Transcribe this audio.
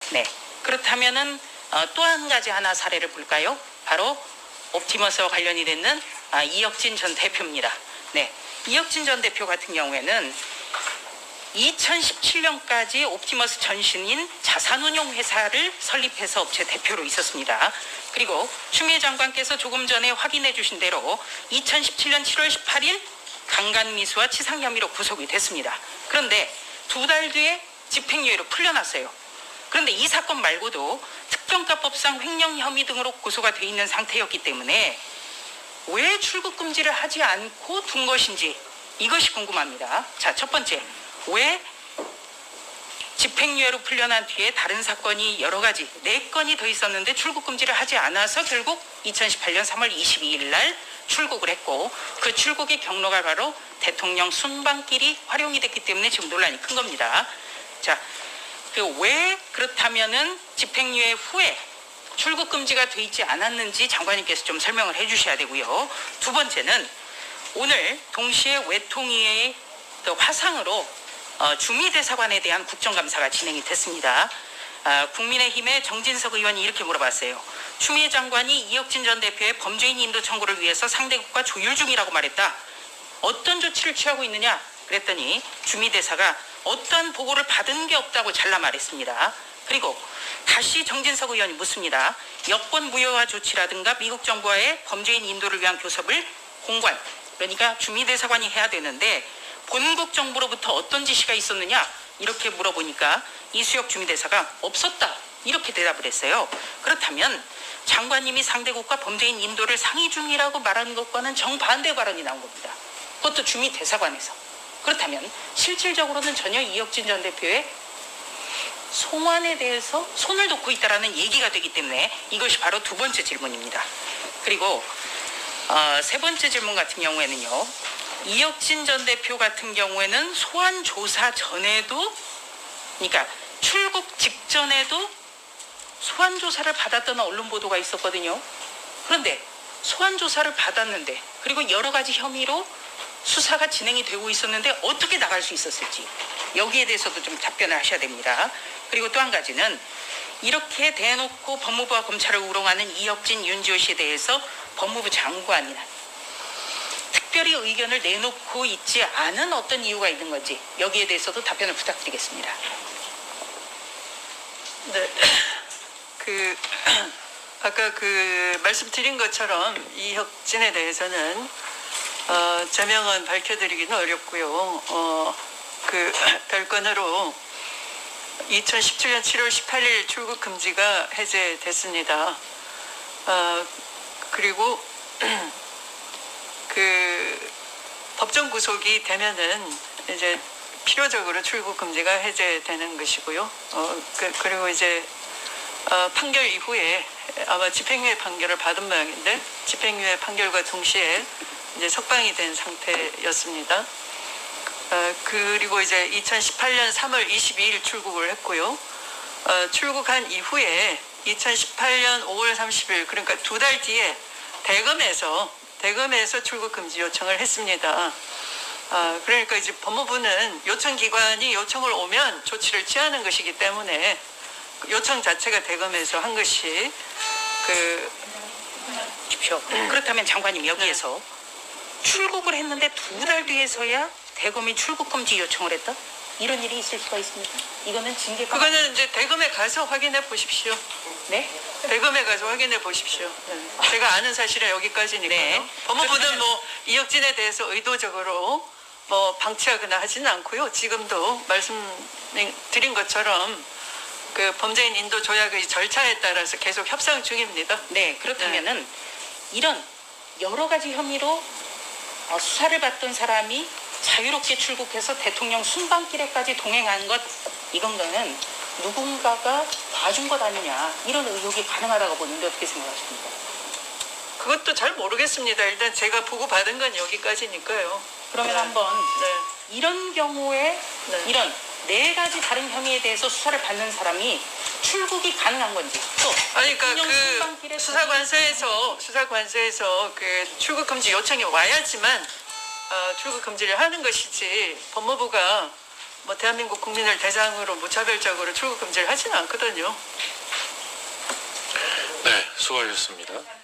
네. 그렇다면은 또 한 가지 하나 사례를 볼까요? 바로 옵티머스와 관련이 되는 이혁진 전 대표입니다. 네. 이혁진 전 대표 같은 경우에는 2017년까지 옵티머스 전신인 자산운용회사를 설립해서 업체 대표로 있었습니다. 그리고 추미애 장관께서 조금 전에 확인해 주신 대로 2017년 7월 18일 강간미수와 치상 혐의로 구속이 됐습니다. 그런데 2달 뒤에 집행유예로 풀려났어요. 그런데 이 사건 말고도 특경가법상 횡령 혐의 등으로 고소가 돼 있는 상태였기 때문에 왜 출국 금지를 하지 않고 둔 것인지 이것이 궁금합니다. 자, 첫 번째, 왜 집행유예로 풀려난 뒤에 다른 사건이 여러 가지 4건이 더 있었는데 출국 금지를 하지 않아서 결국 2018년 3월 22일 날 출국을 했고, 그 출국의 경로가 바로 대통령 순방길이 활용이 됐기 때문에 지금 논란이 큰 겁니다. 자, 왜 그렇다면은 집행유예 후에 출국 금지가 돼 있지 않았는지 장관님께서 좀 설명을 해주셔야 되고요. 두 번째는 오늘 동시에 외통위의 화상으로 주미대사관에 대한 국정감사가 진행이 됐습니다. 국민의힘의 정진석 의원이 이렇게 물어봤어요. 추미애 장관이 이혁진 전 대표의 범죄인 인도 청구를 위해서 상대국과 조율 중이라고 말했다. 어떤 조치를 취하고 있느냐? 그랬더니 주미대사가 어떠한 보고를 받은 게 없다고 잘라 말했습니다. 그리고 다시 정진석 의원이 묻습니다. 여권 무효화 조치라든가 미국 정부와의 범죄인 인도를 위한 교섭을 공관, 그러니까 주미대사관이 해야 되는데 본국 정부로부터 어떤 지시가 있었느냐? 이렇게 물어보니까 이수혁 주미대사가 없었다. 이렇게 대답을 했어요. 그렇다면 장관님이 상대국과 범죄인 인도를 상의 중이라고 말하는 것과는 정반대 발언이 나온 겁니다. 그것도 주미대사관에서. 그렇다면 실질적으로는 전혀 이혁진 전 대표의 송환에 대해서 손을 놓고 있다는 얘기가 되기 때문에 이것이 바로 두 번째 질문입니다. 그리고 세 번째 질문 같은 경우에는요. 이혁진 전 대표 같은 경우에는 소환 조사 전에도, 그러니까 출국 직전에도 소환 조사를 받았던 언론 보도가 있었거든요. 그런데 소환 조사를 받았는데, 그리고 여러 가지 혐의로 수사가 진행이 되고 있었는데 어떻게 나갈 수 있었을지, 여기에 대해서도 좀 답변을 하셔야 됩니다. 그리고 또 한 가지는 이렇게 대놓고 법무부와 검찰을 우롱하는 이혁진, 윤지호 씨에 대해서 법무부 장관이나 특별히 의견을 내놓고 있지 않은 어떤 이유가 있는 건지, 여기에 대해서도 답변을 부탁드리겠습니다. 네. 아까 말씀드린 것처럼 이혁진에 대해서는 제명은 밝혀드리기는 어렵고요. 별건으로 2017년 7월 18일 출국 금지가 해제됐습니다. 그리고 법정 구속이 되면은 이제 필요적으로 출국 금지가 해제되는 것이고요. 그리고 이제 판결 이후에 아마 집행유예 판결을 받은 모양인데, 집행유예 판결과 동시에 이제 석방이 된 상태였습니다. 그리고 이제 2018년 3월 22일 출국을 했고요. 출국한 이후에 2018년 5월 30일, 그러니까 2달 뒤에 대검에서 출국 금지 요청을 했습니다. 그러니까 이제 법무부는 요청기관이 요청을 오면 조치를 취하는 것이기 때문에 요청 자체가 대검에서 한 것이 그렇다면 장관님, 여기에서 출국을 했는데 2달 뒤에서야 대검이 출국 금지 요청을 했다? 이런 일이 있을 수가 있습니까? 이거는 징계가... 그거는 이제 대검에 가서 확인해 보십시오. 네? 대검에 가서 확인해 보십시오. 네. 제가 아는 사실은 여기까지니까요. 네. 법무부는 이혁진에 대해서 의도적으로 방치하거나 하지는 않고요. 지금도 말씀드린 것처럼 범죄인 인도 조약의 절차에 따라서 계속 협상 중입니다. 네, 그렇다면은 이런 여러 가지 혐의로 수사를 받던 사람이 자유롭게 출국해서 대통령 순방길에까지 동행한 것, 이건 누군가가 봐준 것 아니냐, 이런 의혹이 가능하다고 보는데 어떻게 생각하십니까? 그것도 잘 모르겠습니다. 일단 제가 보고받은 건 여기까지니까요. 그러면 한번 이런 경우에 이런 4가지 다른 혐의에 대해서 수사를 받는 사람이 출국이 가능한 건지, 또 그러니까 수사관서에서 출국 금지 요청이 와야지만 출국 금지를 하는 것이지, 법무부가 뭐 대한민국 국민을 대상으로 무차별적으로 출국 금지를 하지는 않거든요. 네, 수고하셨습니다.